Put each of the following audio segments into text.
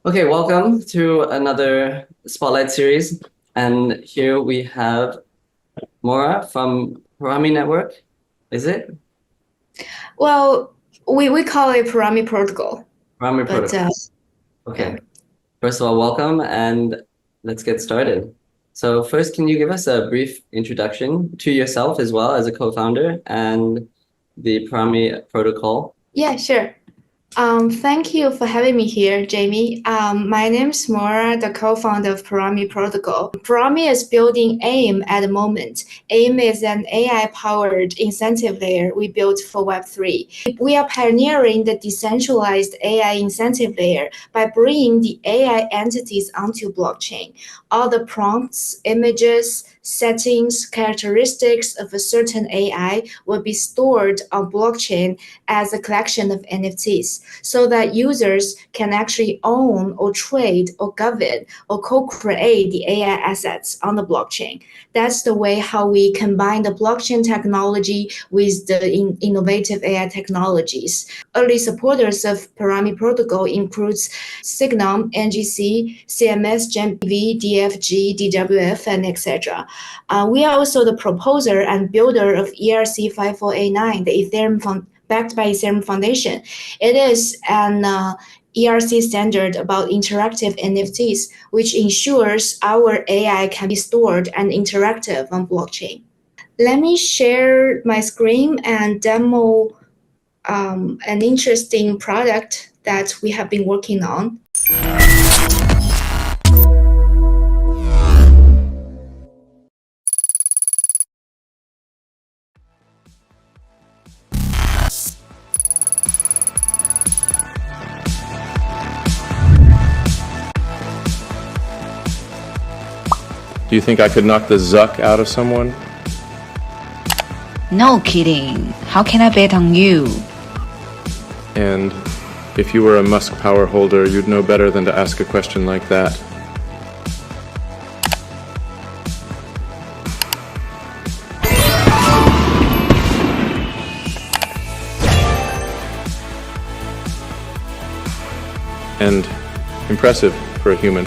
Okay, welcome to another Spotlight series. And here we have Mora from Parami Network. Is it? Well, we call it Parami protocol, Parami but Protocol. yeah. Okay. First of all, welcome and let's get started. So first, can you give us a brief introduction to yourself as well as a co-founder and the Parami Protocol? Yeah, sure. Thank you for having me here, Jamie. My name is Mora, the co-founder of Parami Protocol. Parami is building AIM at the moment. AIM is an AI-powered incentive layer we built for Web3. We are pioneering the decentralized AI incentive layer by bringing the AI entities onto blockchain. All the prompts, images, settings, characteristics of a certain AI will be stored on blockchain as a collection of NFTs so that users can actually own or trade or govern or co-create the AI assets on the blockchain. That's the way how we combine the blockchain technology with the innovative AI technologies. Early supporters of Parami protocol includes Signum, NGC, CMS, GenPV, DFG, DWF, and etc. We are also the proposer and builder of ERC 5489, the Ethereum backed by Ethereum Foundation. It is an ERC standard about interactive NFTs, which ensures our AI can be stored and interactive on blockchain. Let me share my screen and demo an interesting product that we have been working on. Do you think I could knock the Zuck out of someone? No kidding. How can I bet on you? And if you were a Musk power holder, you'd know better than to ask a question like that. And impressive for a human.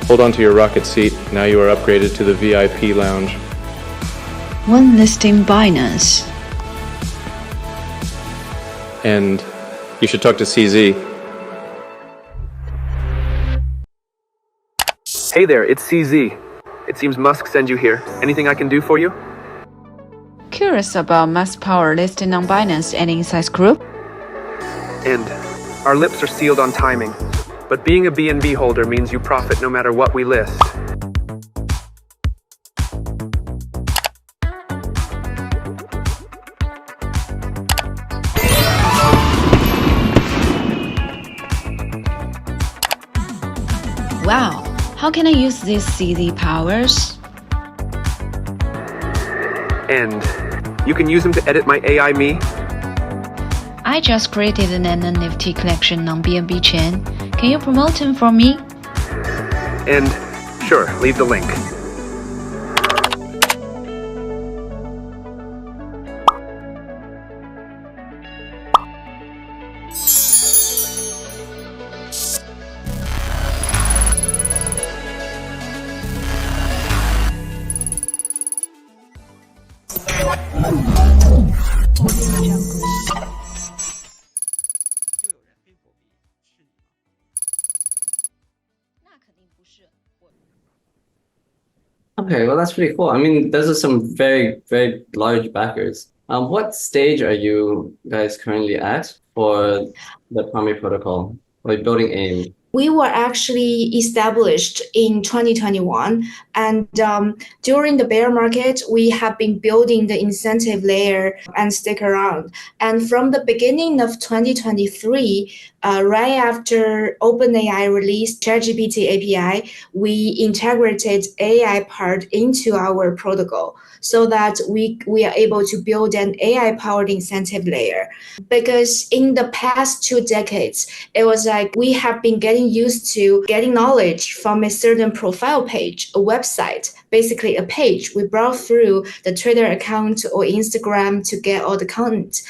Hold on to your rocket seat. Now you are upgraded to the VIP lounge. One listing Binance. And you should talk to CZ. Hey there, it's CZ. It seems Musk sent you here. Anything I can do for you? Curious about Musk Power listing on Binance and Insights Group? And our lips are sealed on timing. But being a BNB holder means you profit no matter what we list. Wow, how can I use these CZ powers? And you can use them to edit my AI me. I just created an NFT collection on BNB chain. Can you promote them for me? And sure, leave the link. Okay, well, that's pretty cool. I mean, those are some very, very large backers. What stage are you guys currently at for the Parami protocol, like building AIM? We were actually established in 2021, and during the bear market, we have been building the incentive layer and stick around. And from the beginning of 2023, right after OpenAI released ChatGPT API, we integrated AI part into our protocol so that we are able to build an AI-powered incentive layer. Because in the past 2 decades, it was like we have been getting used to getting knowledge from a certain profile page, a website, basically a page. We browse through the Twitter account or Instagram to get all the content.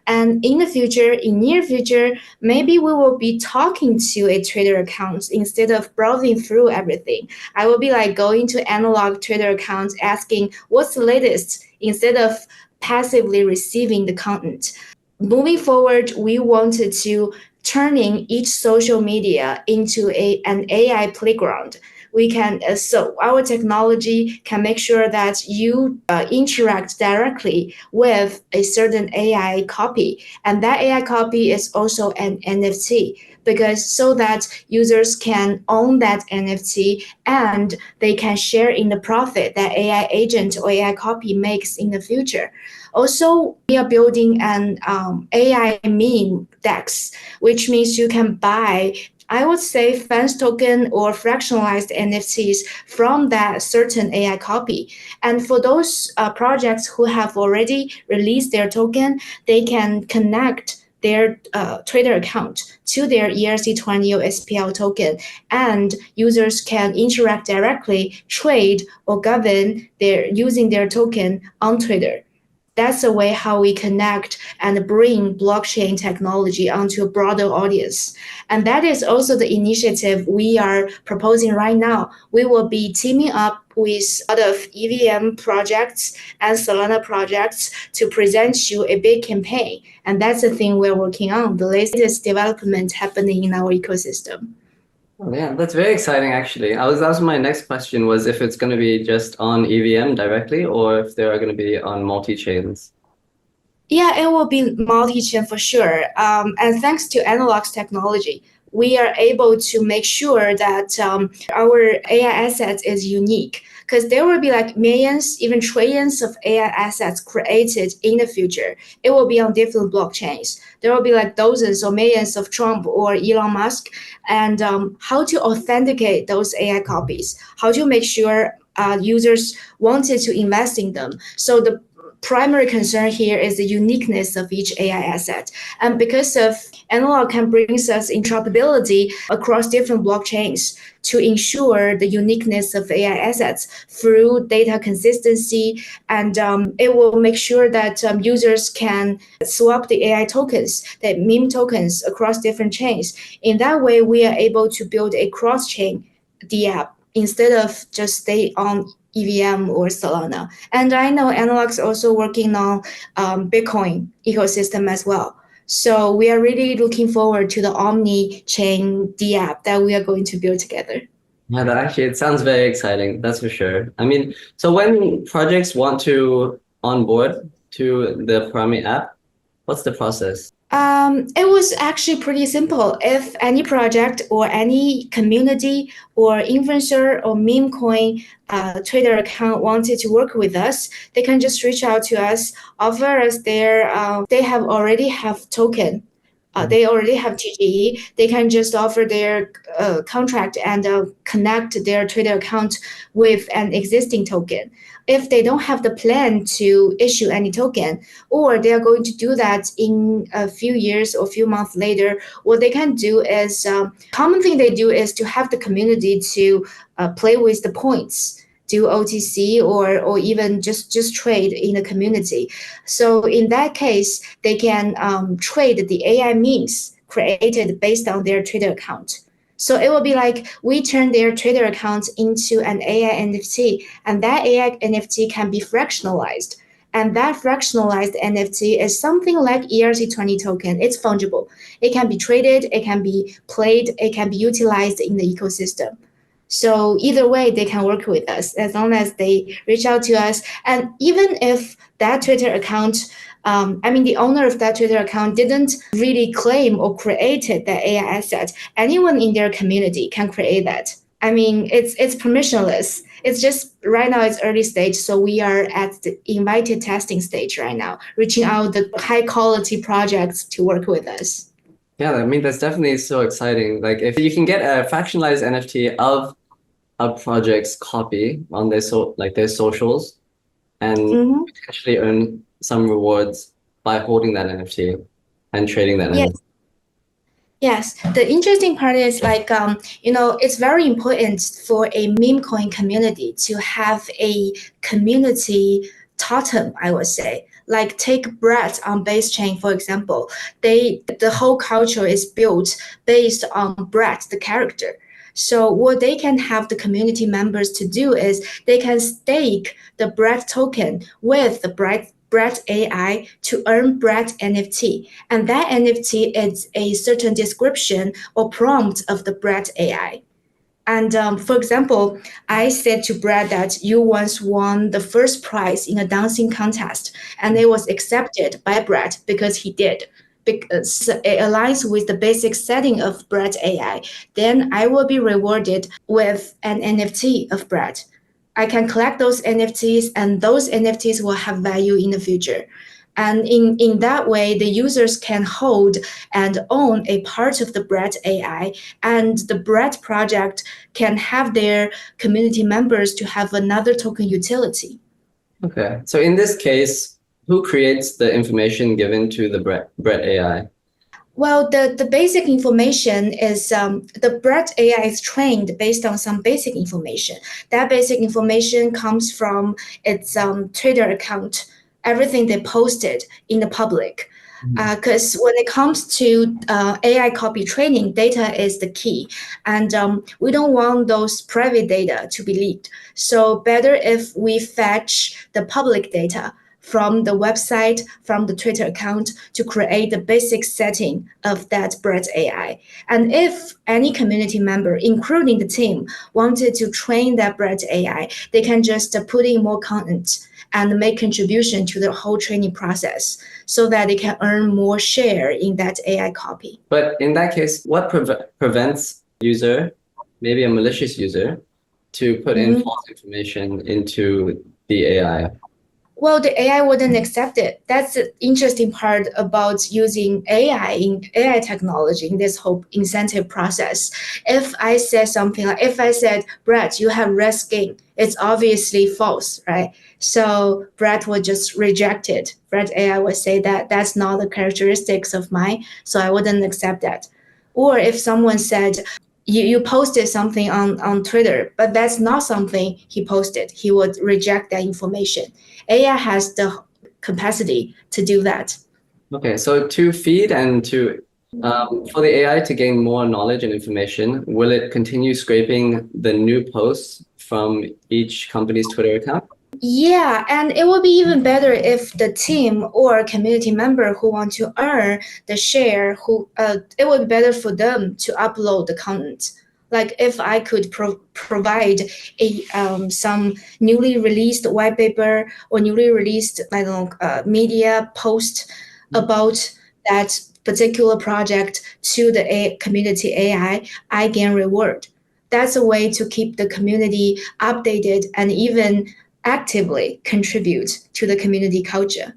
And in the future, in near future, maybe we will be talking to a Twitter account instead of browsing through everything. I will be like going to analog Twitter accounts asking what's the latest instead of passively receiving the content. Moving forward, we wanted to turning each social media into an AI playground. We can so our technology can make sure that you interact directly with a certain AI copy, and that AI copy is also an NFT because so that users can own that NFT and they can share in the profit that AI agent or AI copy makes in the future. Also, we are building an AI meme DEX, which means you can buy, I would say, fans token or fractionalized NFTs from that certain AI copy. And for those projects who have already released their token, they can connect their Twitter account to their ERC20 or SPL token, and users can interact directly, trade, or govern using their token on Twitter. That's the way how we connect and bring blockchain technology onto a broader audience. And that is also the initiative we are proposing right now. We will be teaming up with a lot of EVM projects and Solana projects to present you a big campaign. And that's the thing we're working on, the latest development happening in our ecosystem. Oh, yeah, that's very exciting, actually. That was my next question, was if it's going to be just on EVM directly or if there are going to be on multi-chains. Yeah, it will be multi-chain for sure. And thanks to Analog's technology, we are able to make sure that our AI assets is unique, because there will be like millions, even trillions of AI assets created in the future. It will be on different blockchains. There will be like dozens or millions of Trump or Elon Musk, and how to authenticate those AI copies, how to make sure users wanted to invest in them. So the primary concern here is the uniqueness of each AI asset. And because of Analog can bring us interoperability across different blockchains to ensure the uniqueness of AI assets through data consistency, and it will make sure that users can swap the AI tokens, the meme tokens across different chains. In that way, we are able to build a cross-chain DApp instead of just stay on EVM or Solana. And I know Analog's also working on Bitcoin ecosystem as well. So we are really looking forward to the Omni-chain DApp that we are going to build together. Yeah, it sounds very exciting, that's for sure. I mean, so when projects want to onboard to the Parami app, what's the process? It was actually pretty simple. If any project or any community or influencer or meme coin Twitter account wanted to work with us, they can just reach out to us, offer us they already have token. They already have TGE. They can just offer their contract and connect their Twitter account with an existing token. If they don't have the plan to issue any token, or they are going to do that in a few years or a few months later, what they can do is, common thing they do is to have the community to play with the points, do OTC or even just trade in the community. So in that case, they can trade the AI memes created based on their Twitter account. So it will be like we turn their Twitter account into an AI NFT, and that AI NFT can be fractionalized. And that fractionalized NFT is something like ERC20 token. It's fungible. It can be traded, it can be played, it can be utilized in the ecosystem. So either way, they can work with us as long as they reach out to us. And even if that Twitter account, the owner of that Twitter account didn't really claim or created that AI asset, anyone in their community can create that. I mean, it's permissionless. It's just right now it's early stage, so we are at the invited testing stage right now, reaching out the high quality projects to work with us. Yeah, I mean, that's definitely so exciting. Like if you can get a fractionalized NFT of a project's copy on their their socials and potentially earn some rewards by holding that NFT and trading that Yes. NFT. Yes, the interesting part is it's very important for a meme coin community to have a community totem, I would say. Like take Brett on base chain, for example. The whole culture is built based on Brett, the character. So what they can have the community members to do is they can stake the Brett token with the Brett AI to earn Brett NFT. And that NFT is a certain description or prompt of the Brett AI. And for example, I said to Brad that you once won the first prize in a dancing contest, and it was accepted by Brad because he did, because it aligns with the basic setting of Brad AI. Then I will be rewarded with an NFT of Brad. I can collect those NFTs, and those NFTs will have value in the future. And in that way, the users can hold and own a part of the Brett AI, and the Brett project can have their community members to have another token utility. Okay. So in this case, who creates the information given to the Brett AI? Well, the basic information is the Brett AI is trained based on some basic information. That basic information comes from its Twitter account, everything they posted in the public. Because when it comes to AI copy training, data is the key. And we don't want those private data to be leaked. So better if we fetch the public data from the website, from the Twitter account to create the basic setting of that Brett AI. And if any community member, including the team, wanted to train that Brett AI, they can just put in more content and make contribution to the whole training process so that they can earn more share in that AI copy. But in that case, what prevents user, maybe a malicious user, to put in false information into the AI? Well, the AI wouldn't accept it. That's the interesting part about using AI in AI technology in this whole incentive process. If I said something like, if I said, Brett, you have red skin, it's obviously false, right? So Brett would just reject it. Brett AI would say that that's not the characteristics of mine, so I wouldn't accept that. Or if someone said, you posted something on Twitter, but that's not something he posted, he would reject that information. AI has the capacity to do that. Okay, so to feed and to for the AI to gain more knowledge and information, will it continue scraping the new posts from each company's Twitter account? Yeah, and it would be even better if the team or community member who want to earn the share, it would be better for them to upload the content. Like if I could provide some newly released white paper or newly released media post about that particular project to the community AI, I gain reward. That's a way to keep the community updated and even actively contribute to the community culture.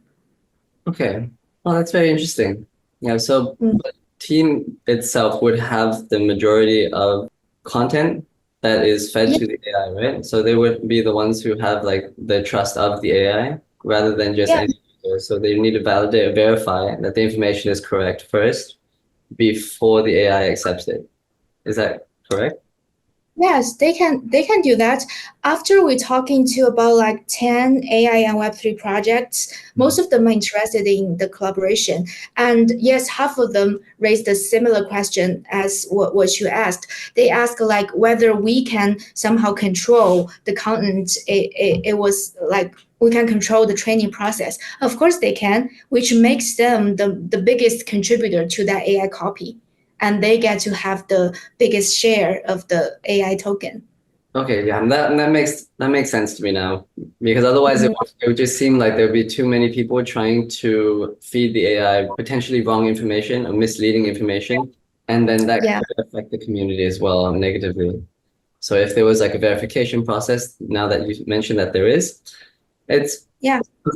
Okay, well, that's very interesting. Yeah, so the team itself would have the majority of content that is fed to the AI, right? So they would be the ones who have like the trust of the AI rather than just any user. So they need to validate or verify that the information is correct first before the AI accepts it. Is that correct? Yes, they can do that. After we're talking to about like 10 AI and Web3 projects, most of them are interested in the collaboration. And yes, half of them raised a similar question as what you asked. They asked like whether we can somehow control the content. It was like we can control the training process. Of course they can, which makes them the biggest contributor to that AI copy. And they get to have the biggest share of the AI token. Okay, yeah, that makes sense to me now, because otherwise it would just seem like there would be too many people trying to feed the AI potentially wrong information or misleading information, and then that could affect the community as well negatively. So if there was like a verification process, now that you mentioned that there is, it's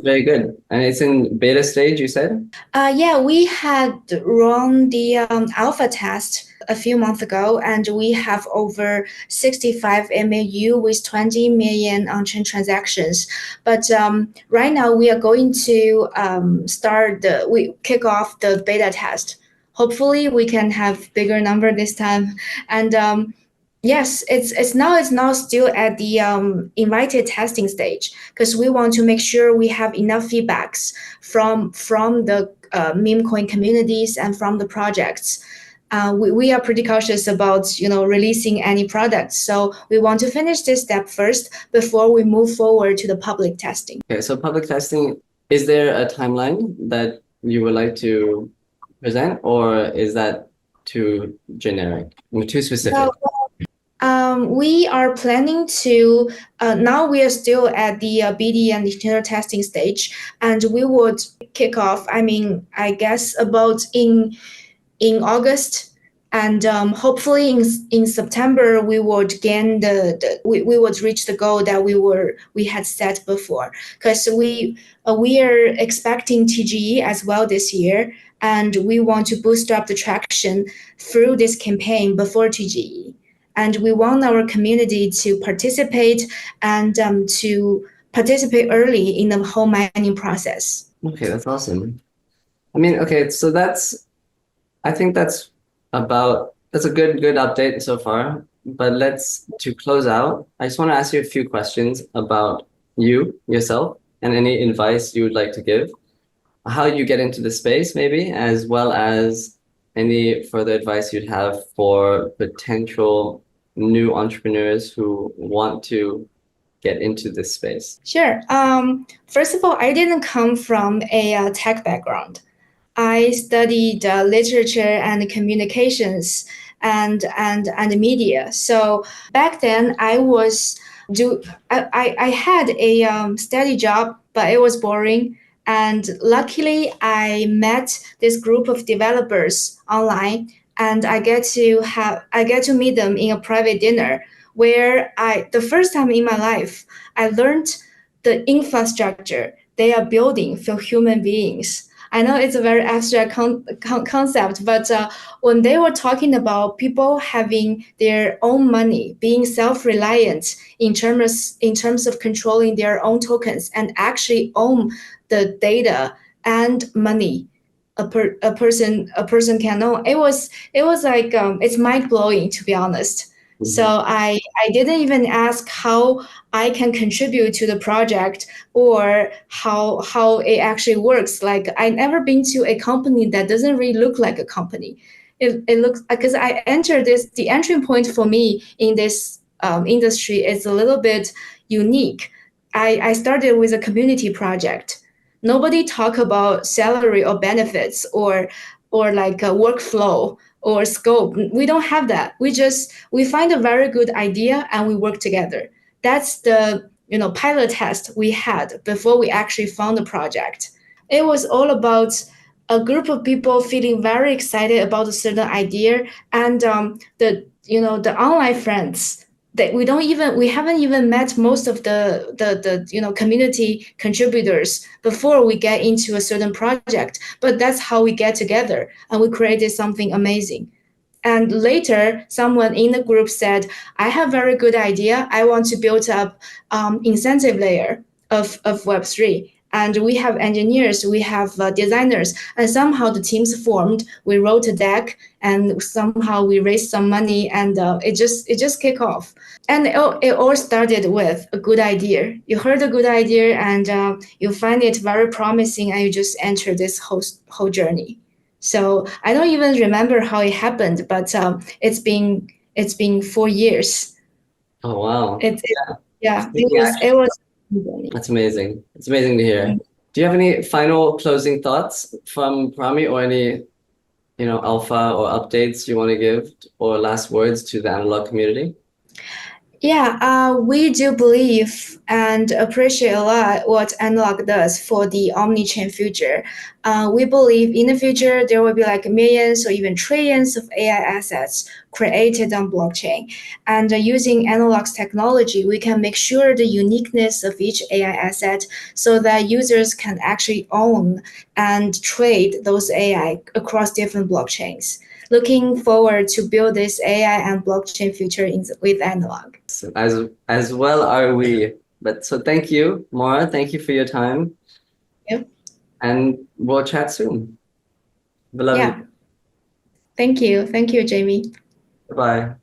very good. And it's in beta stage, you said? Yeah, we had run the alpha test a few months ago, and we have over 65 MAU with 20 million on-chain transactions. But right now we are going to kick off the beta test. Hopefully we can have bigger number this time. And Yes, it's now still at the invited testing stage because we want to make sure we have enough feedbacks from the meme coin communities and from the projects. We are pretty cautious about releasing any products, so we want to finish this step first before we move forward to the public testing. Okay, so public testing, is there a timeline that you would like to present, or is that too generic, too specific? So, we are planning to, now we are still at the BD and internal testing stage, and we would kick off, I guess about in August, and hopefully in September we would gain we would reach the goal that we had set before, because we are expecting TGE as well this year, and we want to boost up the traction through this campaign before TGE, and we want our community to participate and to participate early in the whole mining process. Okay, that's awesome. Okay, so I think that's a good update so far. But to close out, I just want to ask you a few questions about yourself, and any advice you would like to give, how you get into the space maybe, as well as any further advice you'd have for potential new entrepreneurs who want to get into this space. Sure. First of all, I didn't come from a tech background. I studied literature and communications and media. So back then, I had a steady job, but it was boring. And luckily, I met this group of developers online, and I get to meet them in a private dinner where the first time in my life I learned the infrastructure they are building for human beings. I know it's a very abstract concept, but when they were talking about people having their own money, being self-reliant in terms of controlling their own tokens and actually own the data and money a person can own, it was like it's mind blowing, to be honest. So I didn't even ask how I can contribute to the project or how it actually works. Like, I never been to a company that doesn't really look like a company. It looks, because I entered the entry point for me in this industry is a little bit unique. I started with a community project. Nobody talk about salary or benefits or like a workflow or scope. We don't have that. We find a very good idea and we work together. That's the pilot test we had before we actually found the project. It was all about a group of people feeling very excited about a certain idea, and the online friends that we haven't even met most of the community contributors before we get into a certain project, but that's how we get together and we created something amazing. And later, someone in the group said, I have very good idea. I want to build up incentive layer of Web3. And we have engineers, we have designers, and somehow the teams formed. We wrote a deck, and somehow we raised some money, and it just kicked off. And it all started with a good idea. You heard a good idea, and you find it very promising, and you just enter this whole journey. So I don't even remember how it happened, but it's been 4 years. Oh wow! Yeah, it was. That's amazing. It's amazing to hear. Do you have any final closing thoughts from Parami, or any alpha or updates you want to give, or last words to the analog community? Yeah, we do believe and appreciate a lot what Analog does for the omni-chain future. We believe in the future there will be like millions or even trillions of AI assets created on blockchain. And using Analog's technology, we can make sure the uniqueness of each AI asset so that users can actually own and trade those AI across different blockchains. Looking forward to build this AI and blockchain future with Analog. As well are we. But so thank you, Mora. Thank you for your time. Yep. And we'll chat soon. Love you. Thank you. Thank you, Jamie. Bye.